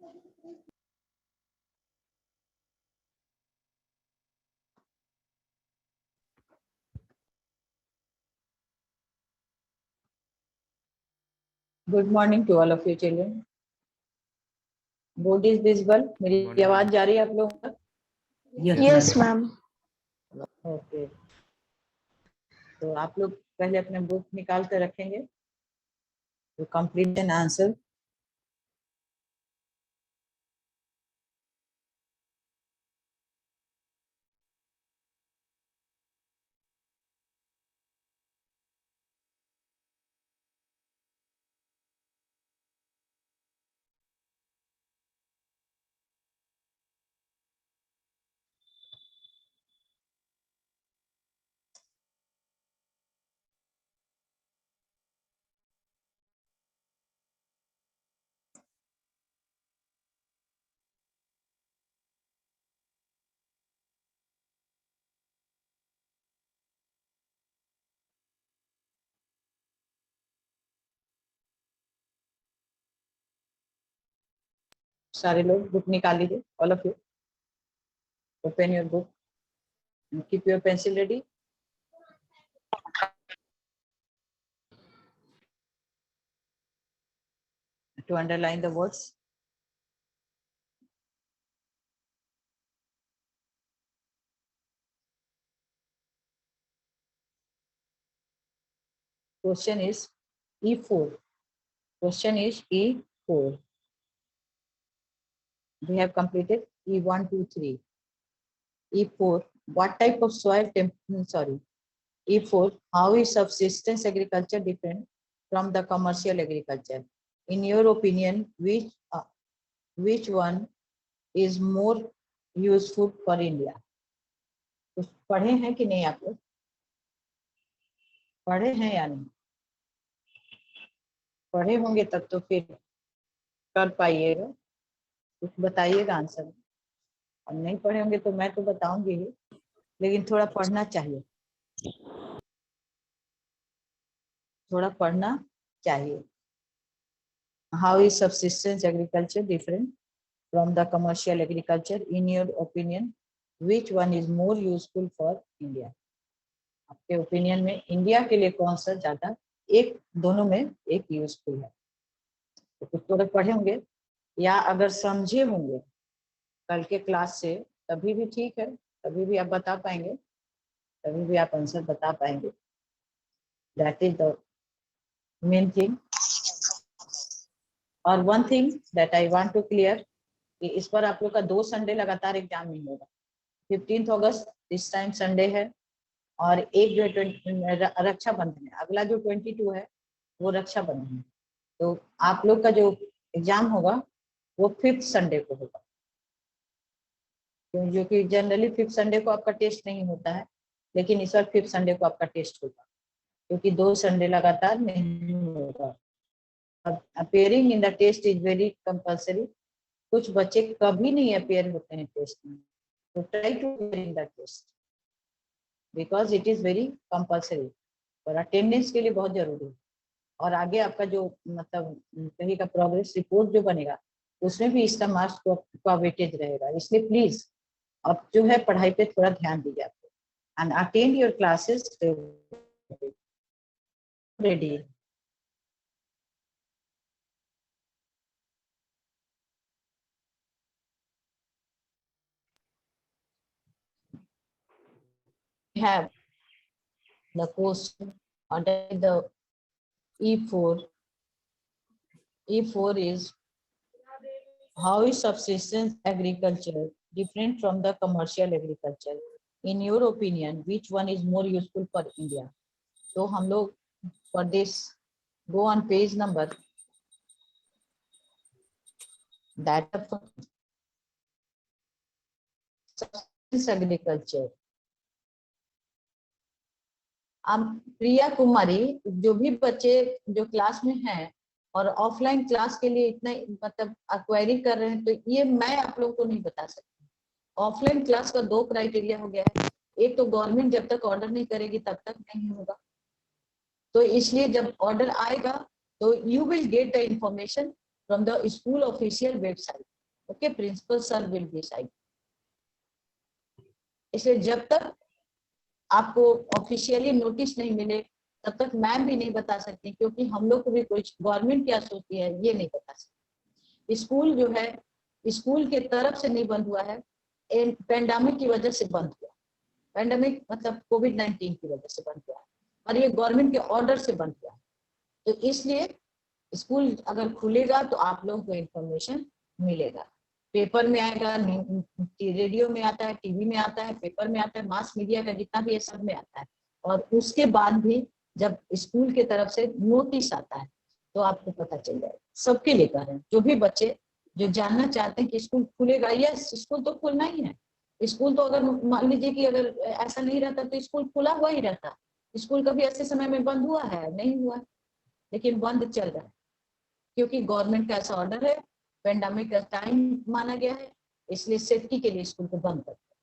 Good morning to all of you children. Board is visible. मेरी आवाज जा रही है आप लोगों तक? Yes ma'am. ओके, तो आप लोग पहले अपने बुक निकाल कर रखेंगे तो कंप्लीट एन आंसर। सारे लोग बुक निकाल लीजिए। All of you open your book, keep your pencil ready to underline the words. Question is E4. Question is E4. We have completed E1, 2, 3. E4. What type of soil sorry. E4. How is subsistence agriculture different from the commercial agriculture? In your opinion, which one is more useful for India? कुछ पढ़े हैं कि नहीं? आप लोग पढ़े हैं या नहीं? पढ़े होंगे तब तो फिर कर पाइएगा, कुछ बताइएगा आंसर। और नहीं पढ़े होंगे तो मैं तो बताऊंगी ही, लेकिन थोड़ा पढ़ना चाहिए, थोड़ा पढ़ना चाहिए। How is subsistence agriculture different from the commercial agriculture? In your opinion, which one is more useful for India? आपके ओपिनियन में इंडिया के लिए कौन सा ज्यादा, एक दोनों में एक यूजफुल है? तो कुछ थोड़े पढ़े होंगे या अगर समझे होंगे कल के क्लास से तभी भी ठीक है, तभी भी आप बता पाएंगे, तभी भी आप आंसर बता पाएंगे। That is the main thing. और one thing that I want to clear कि इस पर आप लोग का 2 संडे लगातार एग्जाम नहीं होगा। 15 अगस्त इस टाइम संडे है, और एक जो रक्षाबंधन है, अगला जो 22 है वो रक्षाबंधन है। तो आप लोग का जो एग्जाम होगा वो 5th संडे को होगा, जो कि जनरली 5th संडे को आपका टेस्ट नहीं होता है, लेकिन इस बार 5th संडे को आपका टेस्ट होगा, क्योंकि 2 संडे लगातार नहीं होगा। Appearing in the test is very compulsory. कुछ बच्चे कभी नहीं अपेयर होते हैं टेस्ट में, तो try to appear in the test because it is very compulsory और अटेंडेंस के लिए बहुत जरूरी है। और आगे आपका जो मतलब कहीं का प्रोग्रेस रिपोर्ट जो बनेगा उसमें भी इसका मार्क्स का वेटेज रहेगा। इसलिए प्लीज अब जो है पढ़ाई पे थोड़ा ध्यान दीजिए आप and attend your classes ready. have the question under the E4. E4 is how is subsistence agriculture different from the commercial agriculture? In your opinion, which one is more useful for India? So हम लोग for this go on page number that subsistence agriculture. अब प्रिया कुमारी, जो भी बच्चे जो class में हैं और ऑफलाइन क्लास के लिए इतना मतलब एक्वायरी कर रहे हैं, तो ये मैं आप लोगों को नहीं बता सकती। ऑफलाइन क्लास का 2 क्राइटेरिया हो गया है, एक तो गवर्नमेंट जब तक ऑर्डर नहीं करेगी तब तक नहीं होगा, तो इसलिए जब ऑर्डर आएगा तो you will get the information from the school official website. Okay, principal sir will decide. इसलिए जब तक आपको ऑफिशियली नोटिस नहीं मिले तब तक मैम भी नहीं बता सकती, क्योंकि हम लोग को भी कोई गवर्नमेंट क्या सोचती है ये नहीं बता सकती। स्कूल जो है स्कूल के तरफ से नहीं बंद हुआ है, पेंडेमिक की वजह से बंद हुआ। पेंडेमिक मतलब कोविड-19 की वजह से बंद हुआ है, और ये गवर्नमेंट के ऑर्डर से बंद हुआ है। तो इसलिए स्कूल अगर खुलेगा तो आप लोगों को इंफॉर्मेशन मिलेगा, पेपर में आएगा, रेडियो में आता है, टीवी में आता है, पेपर में आता है, मास मीडिया का जितना भी है सब में आता है। और उसके बाद भी जब स्कूल के तरफ से नोटिस आता है तो आपको पता चल जाएगा। सबके लिए कह रहे हैं, जो भी बच्चे जो जानना चाहते हैं कि स्कूल खुलेगा, यस स्कूल तो खुलना ही है। स्कूल तो अगर मान लीजिए कि अगर ऐसा नहीं रहता तो स्कूल खुला हुआ ही रहता। स्कूल कभी ऐसे समय में बंद हुआ है? नहीं हुआ, लेकिन बंद चल रहा है क्योंकि गवर्नमेंट का ऐसा ऑर्डर है, पेंडेमिक का टाइम माना गया है, इसलिए सेफ्टी के लिए स्कूल को बंद कर दिया।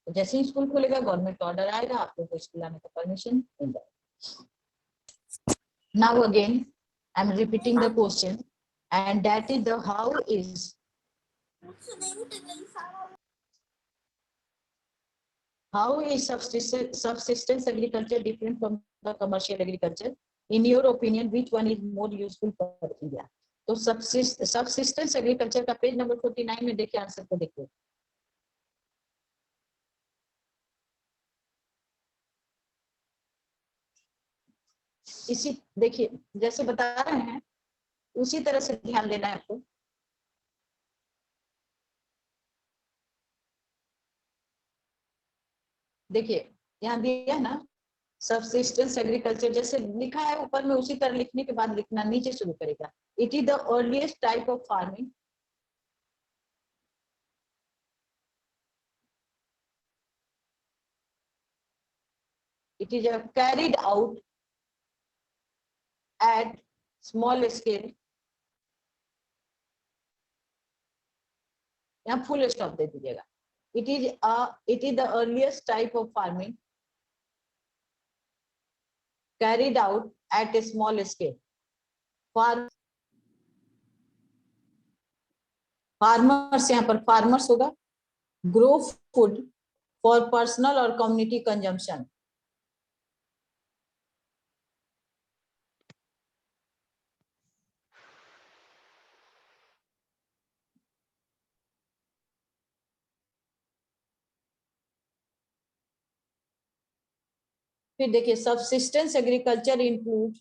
तो जैसे ही स्कूल खुलेगा गवर्नमेंट का ऑर्डर आएगा, आप लोग को स्कूल आने का परमिशन मिल जाएगा। Now again I am repeating the question and that is the how is subsistence agriculture different from the commercial agriculture? In your opinion, which one is more useful for India? तो subsistence agriculture का page number 49 में देखिए, answer को देखिए। इसी देखिए जैसे बता रहे हैं उसी तरह से ध्यान देना है आपको। देखिए यहाँ दिया है ना, सबसिस्टेंस एग्रीकल्चर जैसे लिखा है ऊपर में, उसी तरह लिखने के बाद लिखना नीचे शुरू करेगा। It is the earliest type of farming it is carried out at small scale। यहाँ फुल स्टॉप दे दीजिएगा। it is the earliest type of farming carried out at a small scale। Farmers, यहाँ पर फार्मर्स होगा, grow food for personal और community consumption. फिर देखिए subsistence agriculture include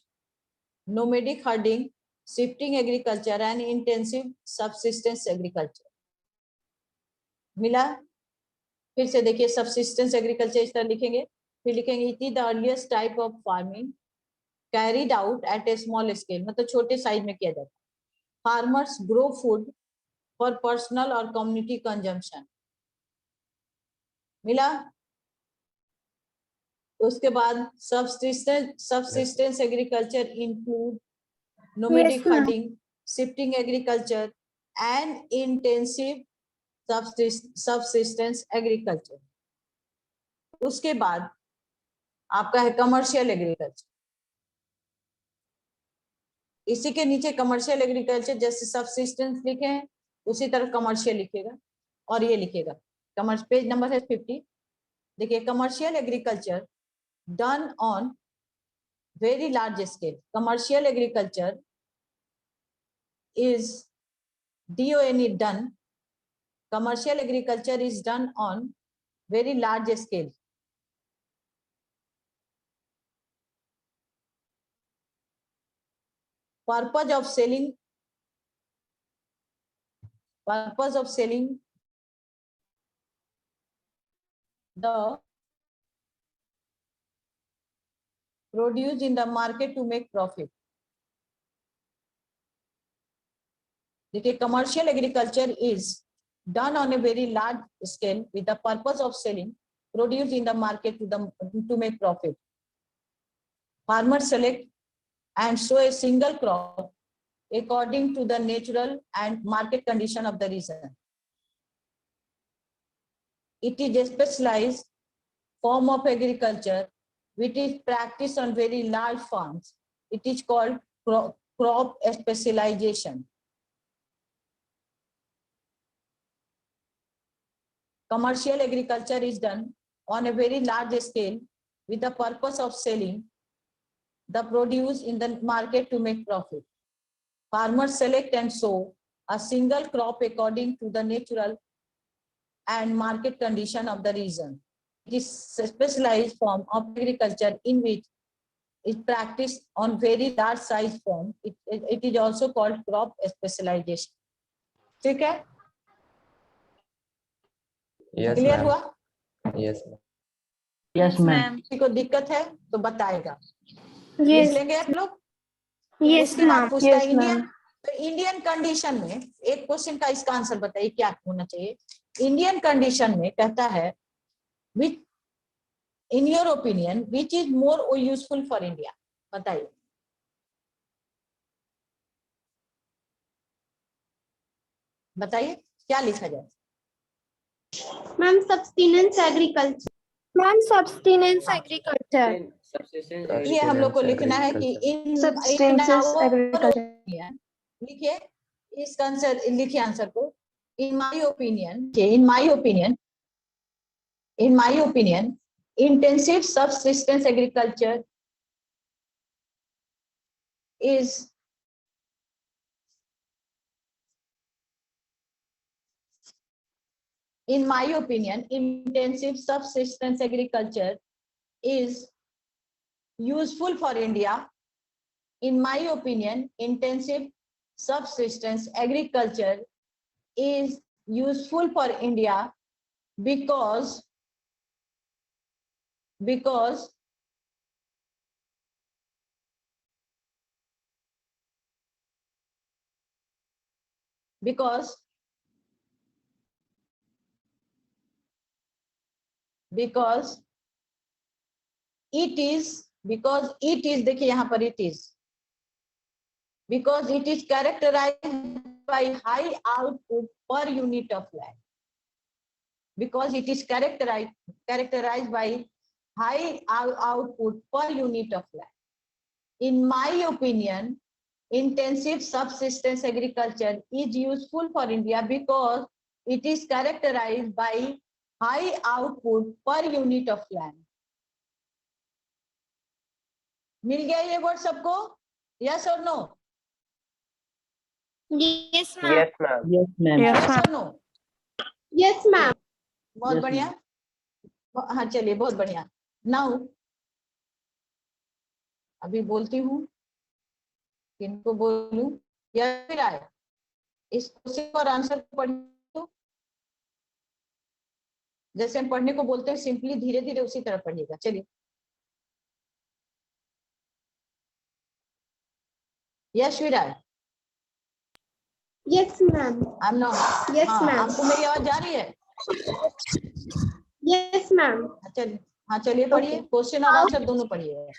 nomadic herding, shifting agriculture and intensive subsistence agriculture. मिला? फिर से देखिए सबसिस्टेंस एग्रीकल्चर इस तरह लिखेंगे, फिर लिखेंगे it is the earliest type of farming carried out at A small scale, मतलब छोटे साइज में किया जाता है। Farmers grow food for personal और कम्युनिटी कंजम्पशन। मिला? उसके बाद subsistence agriculture include nomadic herding, shifting agriculture and intensive subsistence agriculture. उसके बाद आपका है कमर्शियल एग्रीकल्चर। इसी के नीचे कमर्शियल एग्रीकल्चर जैसे सबसिस्टेंस लिखे हैं उसी तरह कमर्शियल लिखेगा, और ये लिखेगा पेज नंबर है 50। देखिए commercial agriculture done on very large scale. Commercial agriculture is DONE done, commercial agriculture is done on very large scale। Purpose of selling the produce in the market to make profit। देखिए commercial agriculture is done on a very large scale with the purpose of selling produce in the market to make profit। Farmers select and sow a single crop according to the natural and market condition of the region। It is a specialized form of agriculture which is practiced on very large farms। It is called crop specialization। commercial agriculture is done on a very large scale with the purpose of selling the produce in the market to make profit. Farmers select and sow a single crop according to the natural and market condition of the region. It is a specialized form of agriculture in which is practiced on very large size form. It is also called crop specialization. ठीक है? Yes, clear ma'am. हुआ? Yes, ma'am. Yes, ma'am. किसी को दिक्कत है तो बताएगा. Yes. लिख लेंगे आप लोग? Yes, उसके बाद ma'am. पूछता Yes, है इंडियन. ma'am. तो इंडियन कंडीशन में एक क्वेश्चन का इसका आंसर बताइए क्या होना चाहिए. इंडियन कंडीशन में कहता है which in your opinion which is more useful for India. बताइए. बताइए क्या लिखा जाए. Ma'am, subsistence agriculture. Ma'am, subsistence agriculture. ये हम लोग को लिखना है कि इन Subsistence agriculture. लिखिए इस आंसर, लिखिए आंसर को. In my opinion, intensive subsistence agriculture is useful for India. In my opinion, intensive subsistence agriculture is useful for India because it is देखिए यहाँ पर it is because it is characterized by high output per unit of land. Because it is characterized by high output per unit of land. In my opinion, intensive subsistence agriculture is useful for India because it is characterized by high output per unit of land. मिल गया ये word सबको? Yes or no? Yes, ma'am. Yes, ma'am. Yes, ma'am. Yes or no? Yes, ma'am. बहुत बढ़िया. हाँ चलिए बहुत बढ़िया. Now अभी बोलती हूँ किनको बोलूं या फिर आए इस क्वेश्चन और आंसर पढ़िए. तो जैसे हम पढ़ने को बोलते हैं सिंपली धीरे धीरे उसी तरह पढ़िएगा. चलिए. Yes विराय. Yes, ma'am. I'm not. Yes, ma'am. आपको मेरी आवाज जा रही है? Yes, ma'am. चलिए. हाँ चलिए पढ़िए. क्वेश्चन और आंसर दोनों पढ़िए.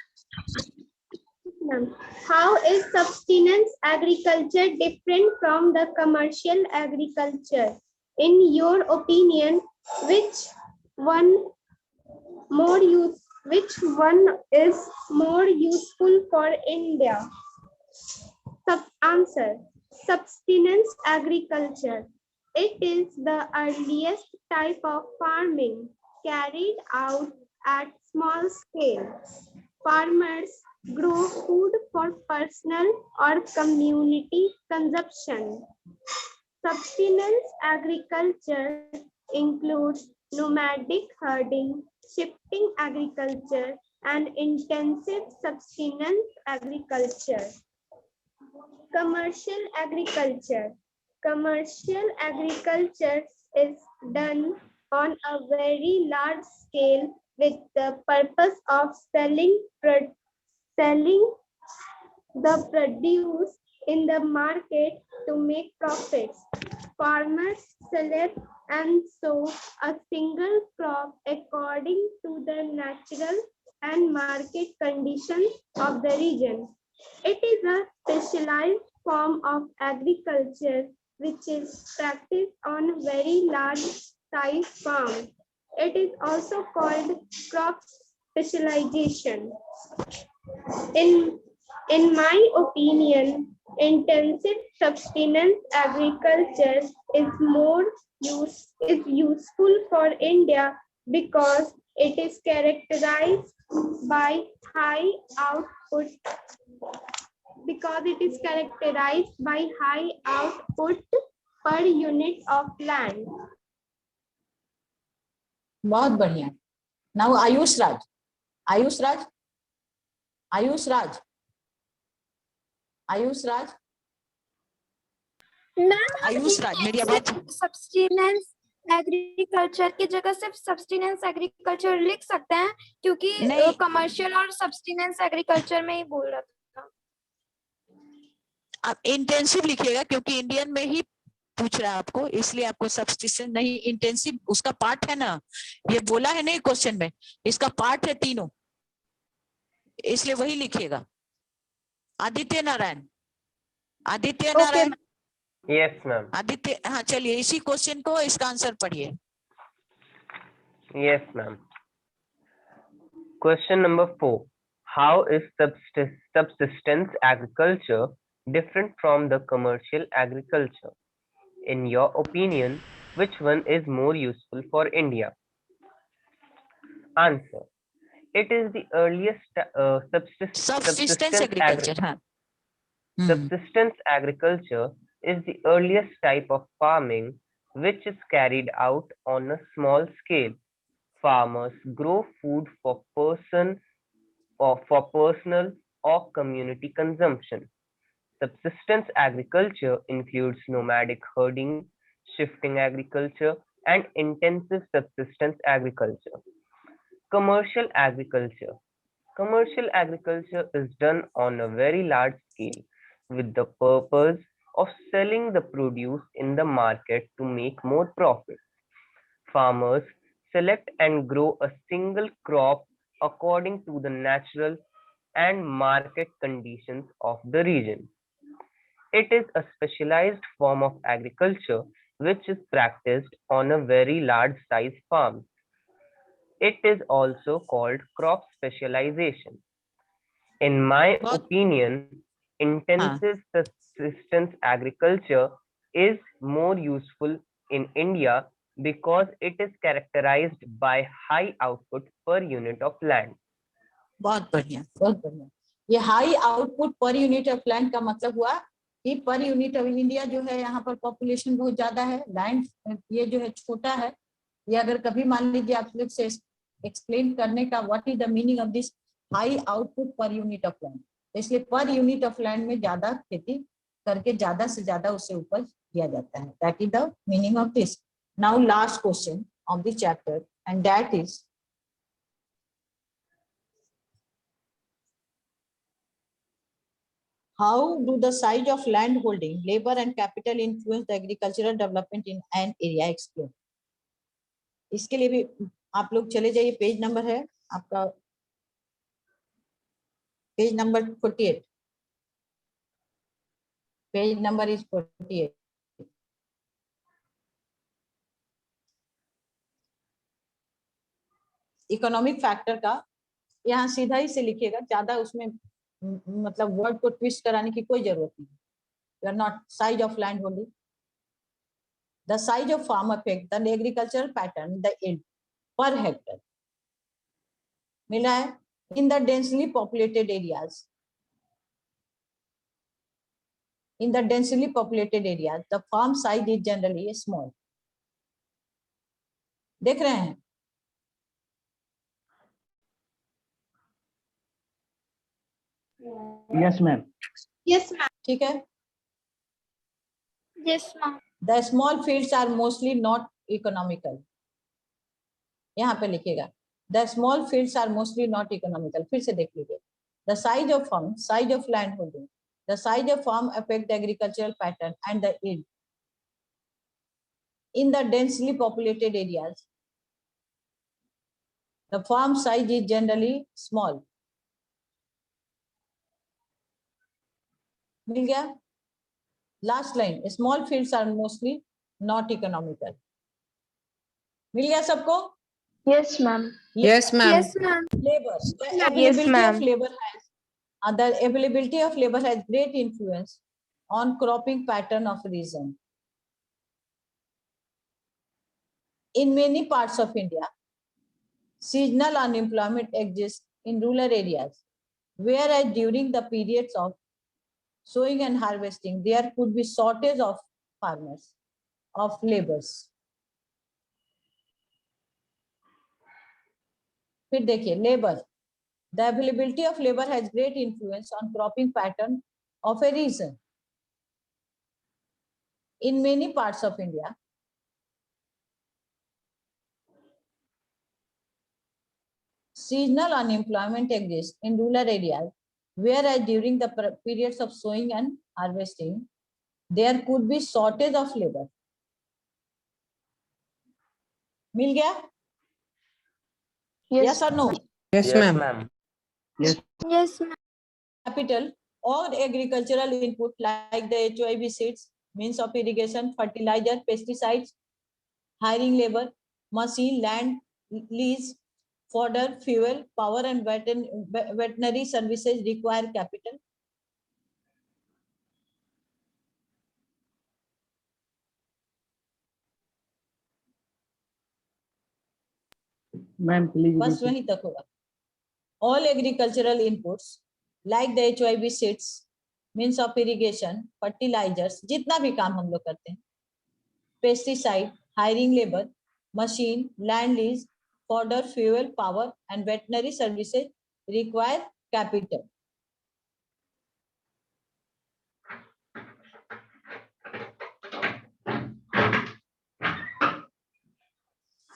Ma'am, how is subsistence agriculture different from the commercial agriculture? In your opinion, which one is more useful for India? Answer: subsistence agriculture. It is the earliest type of farming carried out at small scale. Farmers grow food for personal or community consumption. Subsistence agriculture includes nomadic herding, shifting agriculture, and intensive subsistence agriculture. Commercial agriculture. Commercial agriculture is done on a very large scale with the purpose of selling the produce in the market to make profits. Farmers select and sow a single crop according to the natural and market conditions of the region. It is a specialized form of agriculture which is practiced on very large size farms. It is also called crop specialization. In my opinion, Intensive subsistence agriculture is useful for India because it is characterized by high output per unit of land. बहुत बढ़िया. Now Ayush Raj. Ayush Raj. Ayush Raj. Ayush राज. आयुष राज, मेरी आवाज. Substance agriculture की जगह सिर्फ substance agriculture लिख सकते हैं, क्योंकि कमर्शियल और सब्सटेंस एग्रीकल्चर में ही बोल रहा था. आप इंटेंसिव लिखिएगा, क्योंकि इंडियन में ही पूछ रहा है आपको, इसलिए आपको सब्सटेंस नहीं, इंटेंसिव उसका पार्ट है ना, ये बोला है नहीं क्वेश्चन में, इसका पार्ट है तीनों, इसलिए वही लिखिएगा. आदित्य नारायण. आदित्य नारायण. Yes ma'am. आदित्य, हाँ चलिए इसी क्वेश्चन को इसका आंसर पढ़िए. Yes ma'am. Question number 4. How is subsistence agriculture different from the commercial agriculture? In your opinion, which one is more useful for India? Answer. It is the earliest subsistence agriculture. हाँ. Subsistence agriculture is the earliest type of farming which is carried out on a small scale. Farmers grow food for personal or community consumption. Subsistence agriculture includes nomadic herding, shifting agriculture, and intensive subsistence agriculture. Commercial agriculture. Commercial agriculture is done on a very large scale with the purpose of selling the produce in the market to make more profit. Farmers select and grow a single crop according to the natural and market conditions of the region. It is a specialized form of agriculture which is practiced on a very large size farm. It is also called crop specialization. In my opinion, intensive subsistence agriculture is more useful in India because it is characterized by high output per unit of land. बहुत बढ़िया, बहुत बढ़िया. ये high output per unit of land का मतलब हुआ कि per unit of India जो है, यहाँ पर पॉपुलेशन बहुत ज्यादा है, लैंड ये जो है छोटा है. ये अगर कभी मान लीजिए आप लोग से एक्सप्लेन करने का what is the meaning of this high output per unit of land, इसलिए पर यूनिट ऑफ लैंड में ज्यादा खेती करके ज्यादा से ज्यादा उससे उपज किया जाता है. That is the meaning of this. Now last question of the chapter and that is how do the size of land holding, labor and capital influence the agricultural development in an area? Explain. इसके लिए भी आप लोग चले जाइए, page number है आपका, page number 48. Page number is 48. Economic factor का यहाँ सीधा ही से लिखिएगा, ज्यादा उसमें मतलब वर्ड को ट्विस्ट कराने की कोई जरूरत नहीं. You are not size of land holding. The size of farm affect the agricultural pattern the yield per hectare. मिला है. In the densely populated areas, in the densely populated areas the farm size is generally small. देख रहे हैं? Yes, ma'am. Yes, ma'am. ठीक है. Yes, ma'am. The small fields are mostly not economical. यहाँ पे लिखिएगा, the small fields are mostly not economical. फिर से देख लीजिए. The size of farm, size of land holding, the size of farm affect the agricultural pattern and the yield. In the densely populated areas, the farm size is generally small. मिल गया. Last line, small fields are mostly not economical. मिल गया सबको? Yes, ma'am. Yes, ma'am. Yes, ma'am. Labor. The Yes, availability ma'am. of labor has the availability of labor has great influence on cropping pattern of region. In many parts of India, seasonal unemployment exists in rural areas, whereas during the periods of sowing and harvesting, there could be shortage of farmers, of laborers. फिर देखिए labor. The availability of labor has great influence on cropping pattern of a region. In many parts of India, seasonal unemployment exists in rural areas, whereas during the periods of sowing and harvesting, there could be shortage of labor. मिल गया? Yes or no? Yes, Yes, ma'am. ma'am. Yes, ma'am. Capital or agricultural input like the HYB seeds, means of irrigation, fertilizer, pesticides, hiring labor, machine, land, lease, fodder, fuel, power and veterinary services require capital. Ma'am please बस वहीं तक होगा. All agricultural inputs like the HYB seeds, means of irrigation, fertilizers, जितना भी काम हम लोग करते हैं, pesticide, hiring labor, machine, land lease, fodder, fuel, power and veterinary services require capital.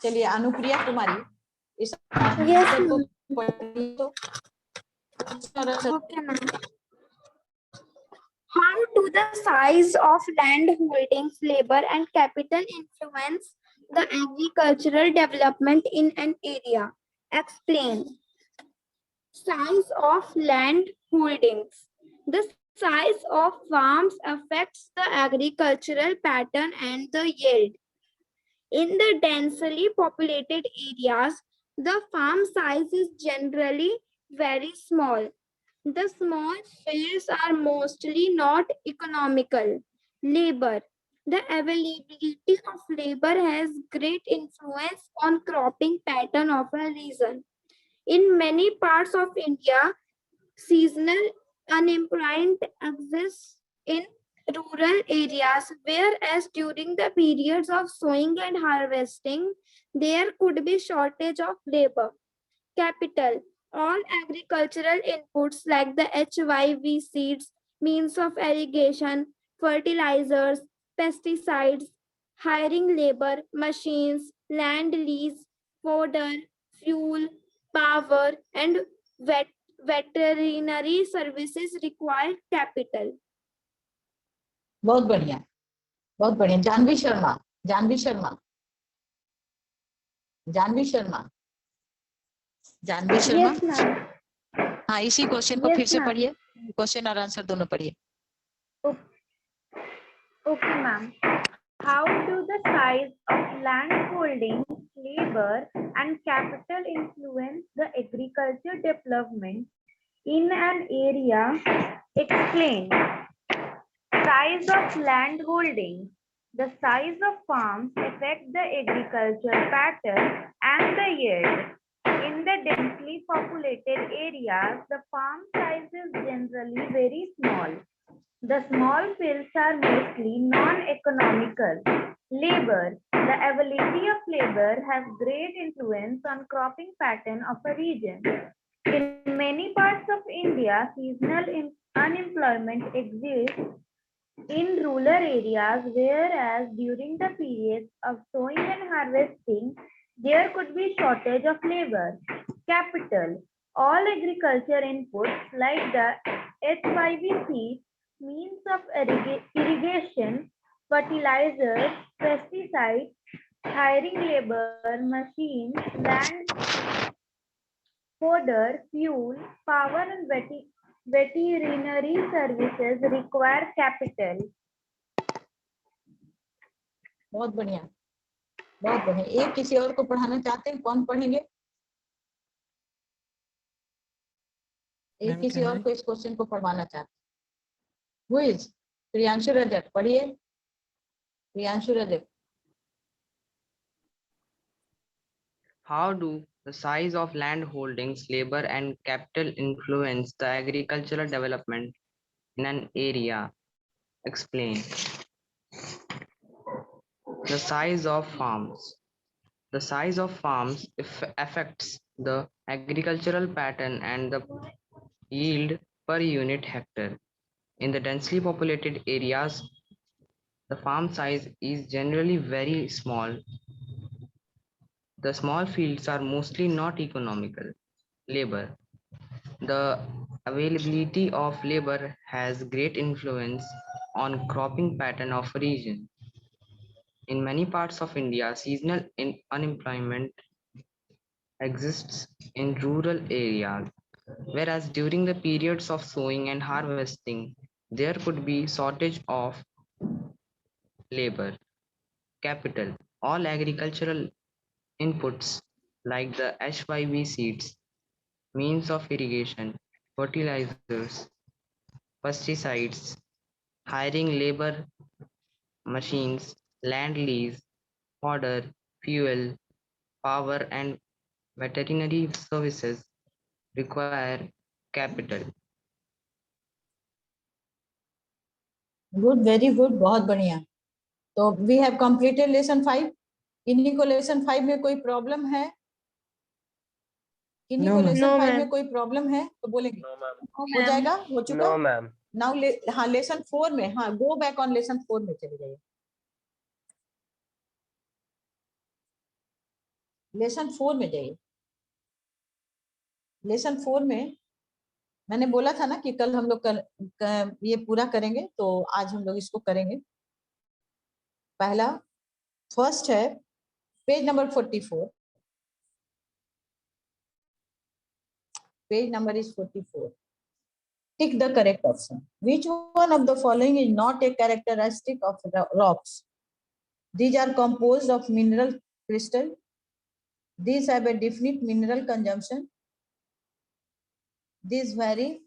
चलिए अनुप्रिया कुमारी इस Yes, आंसर को ma'am. पढ़िए तो Okay, ma'am. How do the size of land holdings, labor, and capital influence the agricultural development in an area? Explain. Size of land holdings. The size of farms affects the agricultural pattern and the yield. In the densely populated areas, the farm size is generally very small. The small fields are mostly not economical. Labor. The availability of labor has great influence on cropping pattern of a region. In many parts of India, seasonal unemployment exists in rural areas, whereas during the periods of sowing and harvesting, there could be shortage of labor. Capital. All agricultural inputs like the HYV seeds, means of irrigation, fertilizers, pesticides, hiring labor, machines, land lease, fodder, fuel, power, and veterinary services require capital. बहुत बढ़िया, बहुत बढ़िया. Janvi Sharma, Janvi Sharma, Janvi Sharma, Janvi Sharma. Yes, ma'am. हाँ, इसी question को Yes, फिर से ma'am. पढ़िए. क्वेश्चन और आंसर दोनों पढ़िए. Okay, ma'am. How do the size of land holdings, labor, and capital influence the agriculture development in an area? Explain. Size of land holdings. The size of farms affect the agriculture pattern and the yield. In the densely populated areas, the farm size is generally very small. The small fields are mostly non-economical. Labor. The availability of labor has great influence on cropping pattern of a region. In many parts of India, seasonal unemployment exists in rural areas, whereas during the periods of sowing and harvesting, there could be shortage of labor. Capital. All agriculture inputs like the HYV seeds, means of irrigation, fertilizers, pesticides, hiring labor, machines, land, fodder, fuel, power and veterinary services require capital. बहुत बढ़िया, बहुत बढ़िया. एक किसी और को पढ़ाना चाहते हैं? कौन पढ़ेंगे? एक Ma'am, किसी can और I? को इस क्वेश्चन को पढ़वाना चाहते हैं? Who is? प्रियांशु रजक पढ़िए, Priyanshu Rajak. How do the size of land holdings, labor, and capital influence the agricultural development in an area? Explain. The size of farms. The size of farms affects the agricultural pattern and the yield per unit hectare. In the densely populated areas, the farm size is generally very small. The small fields are mostly not economical. Labor. The availability of labor has great influence on cropping pattern of a region. In many parts of India, seasonal unemployment exists in rural areas, whereas during the periods of sowing and harvesting, there could be shortage of labor. Capital. All agricultural inputs like the HYV seeds, means of irrigation, fertilizers, pesticides, hiring labor, machines, land lease, fodder, fuel, power, and veterinary services require capital. Good, very good, बहुत बढ़िया। तो we have completed lesson 5। किन्हीं को lesson 5 में कोई problem है? किन्हीं को लेसन 5 में कोई प्रॉब्लम है तो बोलेंगे। हो जाएगा, हो चुका। No ma'am. नाउ हाँ, लेसन 4 में, हाँ, गो बैक ऑन लेसन 4 में चले जाइए। लेसन 4 में जाइए। लेसन 4 में मैंने बोला था ना कि कल हम लोग ये पूरा करेंगे, तो आज हम लोग इसको करेंगे। पहला फर्स्ट है page number 44। Page number is 44। Tick the correct option. Which one of the following is not a characteristic of rocks? These are composed of mineral crystal. These have a definite mineral consumption. These vary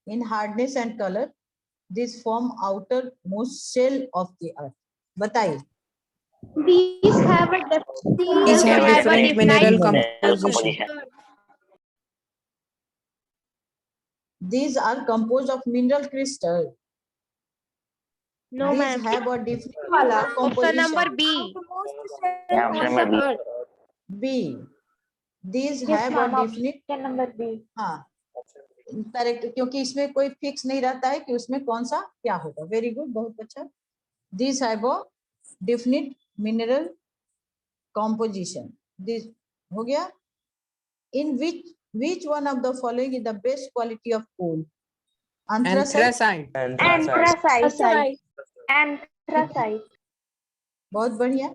in hardness and color. These form outermost shell of the earth. बताइए। These have a different mineral composition. These are composed of mineral crystal. No, These ma'am. have a different mineral composition. Number B. Yeah, option number B. B. These have a definite number B. हाँ, correct, क्योंकि इसमें कोई fix नहीं रहता है कि उसमें कौन सा क्या होगा। वेरी गुड, बहुत अच्छा। These have a definite mineral composition. This हो गया। In which one of the following is the best quality of coal? Anthracite। Anthracite. Anthracite. बहुत बढ़िया।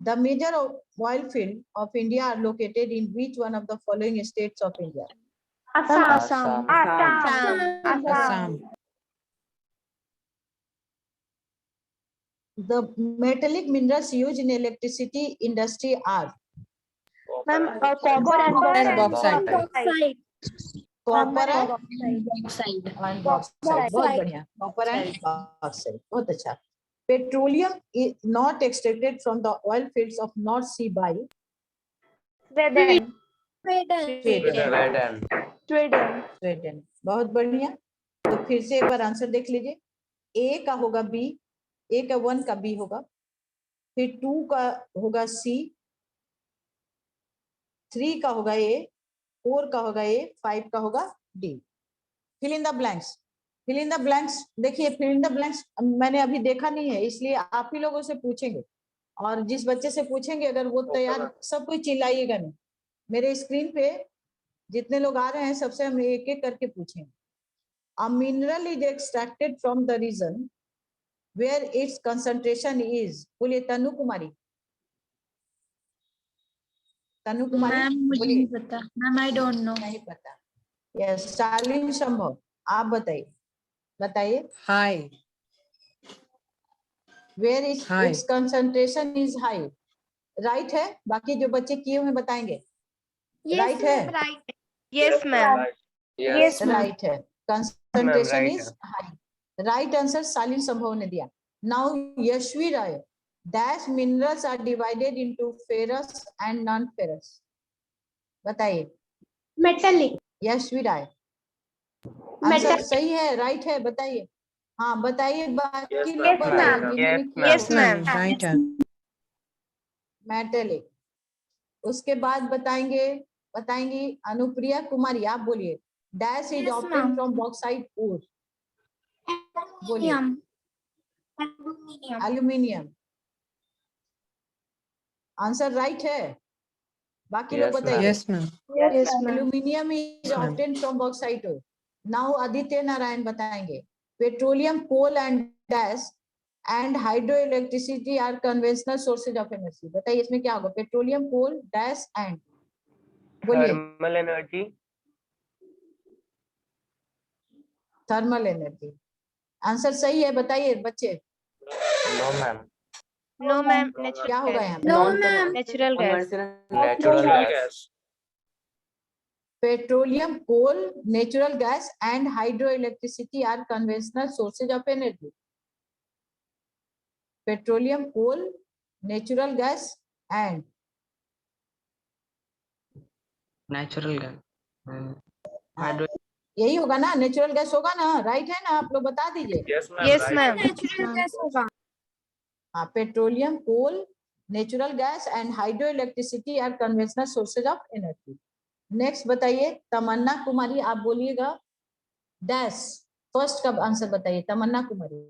The major oil field of India are located in which one of the following states of India? Assam. Assam. The metallic minerals used in electricity industry are Ma'am, copper and bauxite. copper and bauxite। बहुत बढ़िया, copper and bauxite, बहुत अच्छा। Petroleum is not extracted from the oil fields of North Sea by Sweden। बहुत बढ़िया। तो फिर से एक बार आंसर देख लीजिए। ए का होगा बी, ए का 1 का बी होगा, फिर 2 का होगा सी, 3 का होगा ए, 4 का होगा ए, 5 का होगा D. Fill in the blanks. Fill in the blanks, देखिए फिल इन द ब्लैंक्स मैंने अभी देखा नहीं है, इसलिए आप ही लोगों से पूछेंगे, और जिस बच्चे से पूछेंगे अगर वो तैयार, सब कोई चिल्लाइएगा नहीं। मेरे स्क्रीन पे जितने लोग आ रहे हैं सबसे हम एक एक करके पूछेंगे। A mineral is extracted from the region where its concentration is। बोलिए तनु कुमारी। तनु कुमारी। मैम मुझे नहीं पता। Ma'am I don't know. नहीं पता। यस, शालीन संभव, आप बताइए। बताइए। High. Where is High. its concentration is high। Right है, बाकी जो बच्चे किए हुए बताएंगे। राइट है, Yes, ma'am. Yes, राइट है। concentration right is high. Right answer सालिन संभव ने दिया. Now Yashvi Rai, dash minerals are divided into ferrous and non-ferrous. बताइए. Metallic. यशवी राय, आंसर सही है, राइट है, बताइए. हाँ बताइए, बाकी लोग बताइए जिन्होंने किया. Yes, ma'am. Right. मेटेलिक. उसके बाद बताएंगी अनुप्रिया कुमारी, आप बोलिए. Dash is obtain from bauxite ore. बोलिए. एल्यूमिनियम. आंसर राइट है, बाकी लोग बताइए. Yes, ma'am. Aluminium is obtain from bauxite ore. Now Aditya Narayan बताएंगे. Petroleum, coal and dash and hydro electricity are conventional sources of energy. बताइए इसमें क्या होगा. Petroleum, coal, dash and. बोलिए. Thermal energy. Thermal energy. Answer सही है, बताइए बच्चे. No ma'am. No, ma'am. क्या होगा यहाँ पे. No, ma'am. Natural gas. Natural gas. Petroleum, coal, natural gas and hydro electricity are conventional sources of energy. Petroleum, coal, natural gas and Natural gas. Hydro. यही होगा ना. नेचुरल गैस होगा ना. Right है ना. आप लोग बता दीजिए. Yes, ma'am. Natural gas होगा. हाँ, petroleum, coal, natural gas and hydro electricity are conventional sources of energy. Next बताइए तमन्ना कुमारी, आप बोलिएगा. डैश फर्स्ट का आंसर बताइए. तमन्ना कुमारी,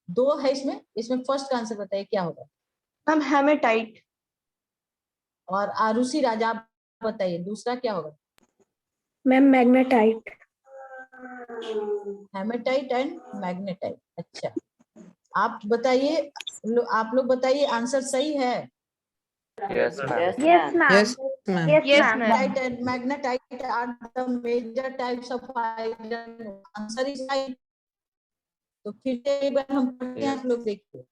2 है इसमें फर्स्ट का आंसर बताइए क्या होगा. Ma'am, hematite. और आरुषि राजा, आप बताइए दूसरा क्या होगा. Ma'am, magnetite. Haematite and magnetite. अच्छा, आप बताइए. आप लोग बताइए आंसर सही है. Yes ma'am. Yes, ma'am. Yes, ma'am. Yes, ma'am. Hematite and magnetite are the major types of iron. Answer is right. तो फिर से एक बार हम पढ़ते हैं, आप लोग देखिए.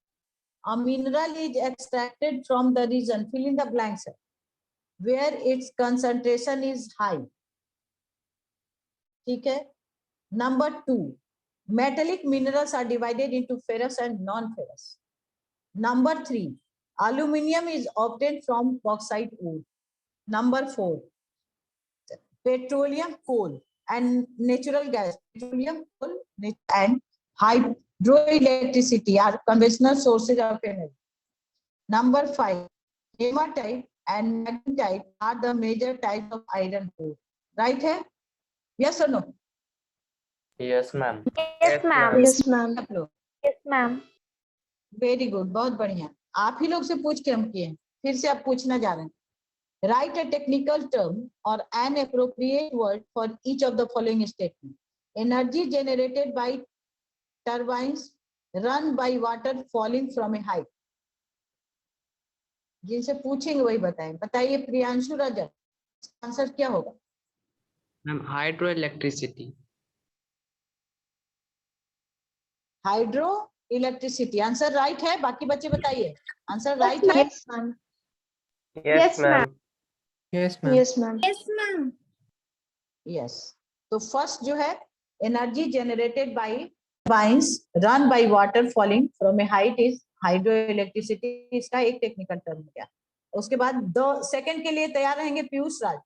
A mineral is extracted from the region, fill in the blanks, where its concentration is high. ठीक है. Number 2, metallic minerals are divided into ferrous and non-ferrous. Number 3, aluminium is obtained from bauxite ore. Number 4, petroleum, coal and natural gas. Petroleum, coal and hydroelectricity are conventional sources of energy. Number 5, hematite and magnetite are the major types of iron ore. Right है? Yes or no? Yes ma'am. Yes, ma'am. Yes, ma'am. आप लोग. Yes, ma'am. Very good, बहुत बढ़िया. आप ही लोग से पूछ के हम किए, फिर से आप पूछना जा रहे हैं. राइट अ टेक्निकल टर्म और N appropriate word for each of the following statement. Energy generated by turbines run by water falling from A height. जिनसे पूछेंगे वही बताएं. बताइए प्रियांशु रजत, आंसर क्या होगा. Ma'am, hydroelectricity. Hydro electricity. Answer right है, बाकी बच्चे बताइए. आंसर राइट है. Yes, ma'am. Yes, ma'am. Yes, ma'am. Yes, ma'am. Yes, ma'am. Yes. तो फर्स्ट जो है energy generated by turbines run by water falling from A height is hydro electricity. इसका एक टेक्निकल टर्म हो गया. उसके बाद द सेकंड के लिए तैयार रहेंगे पीयूष राज.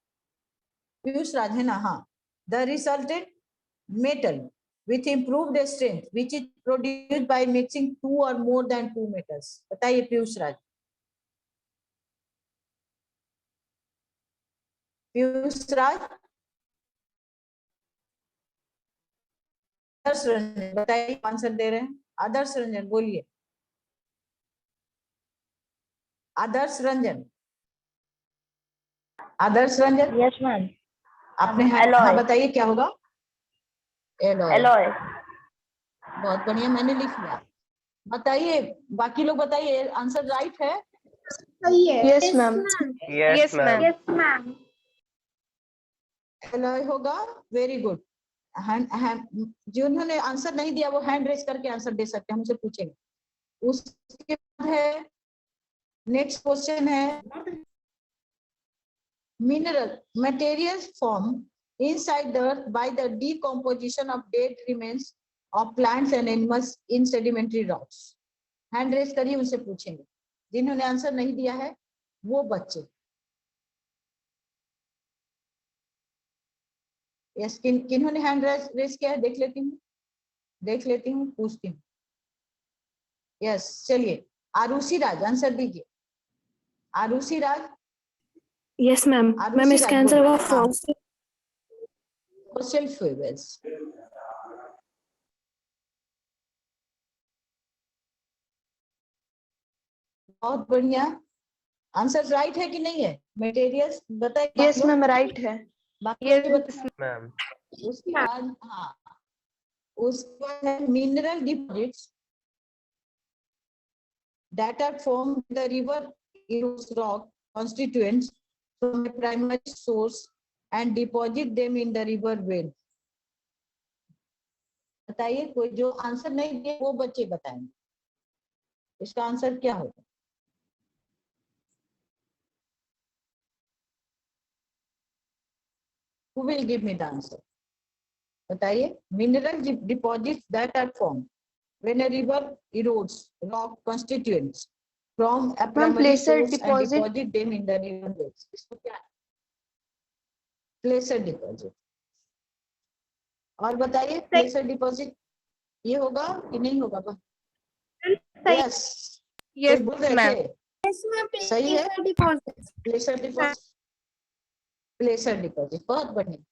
पीयूष राज है ना. हाँ. The resulted metal with improved strength which is produced by mixing 2 or more than 2 metals. बताइए पीयूष राज. पीयूष राज. आदर्श रंजन बताइए, आंसर दे रहे हैं. आदर्श रंजन बोलिए. आदर्श रंजन. आदर्श रंजन. Yes, ma'am. आपने हाँ बताइए क्या होगा. एलॉय. बहुत बढ़िया, मैंने लिख लिया. बताइए बाकी लोग बताइए. आंसर राइट है. Yes, ma'am. Yes, ma'am. Yes, ma'am. Alloy होगा. Very good. जिन्होंने आंसर नहीं दिया वो हैंड रेज करके आंसर दे सकते हैं, हमसे पूछेंगे. उसके बाद है नेक्स्ट क्वेश्चन है mineral material form inside the earth by the decomposition of dead remains of plants and animals in sedimentary rocks. Hand raise करिए, उनसे पूछेंगे। जिन्होंने आंसर नहीं दिया है वो बच्चे। यस, किन्होंने हैंड रेज किया है देख लेती हूँ, पूछती हूँ। यस, चलिए आरुषि राज आंसर दीजिए। Arushi Raj. Yes ma'am. Ma'am इसका आंसर होगा फॉसिल फ्यूल्स। बहुत बढ़िया। आंसर राइट है कि नहीं है? मटेरियल्स बताइए। यस मैम राइट है। मैम। उसके बाद हाँ, उसके बाद है mineral deposits that are formed in the river erodes rock constituents from a primary source and deposit them in the river well. बताइए, कोई जो आंसर नहीं दिए वो बच्चे बताएंगे इसका आंसर क्या होगा। Who will give me the answer? बताइए। Mineral deposits that are formed when a river erodes rock constituents from a primary source and deposit them in the river beds. इसको क्या है? Placer deposit। और बताइए प्लेसर deposit ये होगा कि नहीं होगा? यस, यस बोल रहे थे सही है। प्लेसर डिपॉजिट बहुत बढ़िया,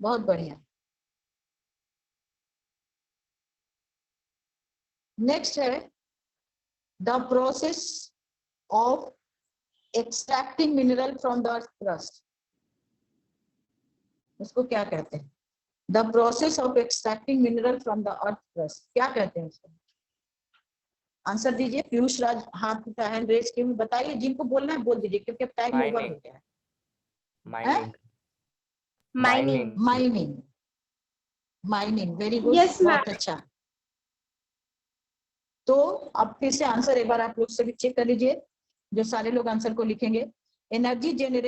बहुत बढ़िया। नेक्स्ट है the process of extracting mineral from the earth crust. उसको क्या कहते हैं? The process of extracting mineral from the earth crust क्या कहते हैं उसको? आंसर दीजिए। पीयूष राज हाथ उठा हैंड रेज किए, बताइए। जिनको बोलना है बोल दीजिए क्योंकि अब टाइम ओवर हो गया है। Mining very good. बहुत अच्छा। तो अब फिर से आंसर एक बार आप लोग से भी चेक कर लीजिए, जो सारे लोग आंसर को लिखेंगे। Energy generate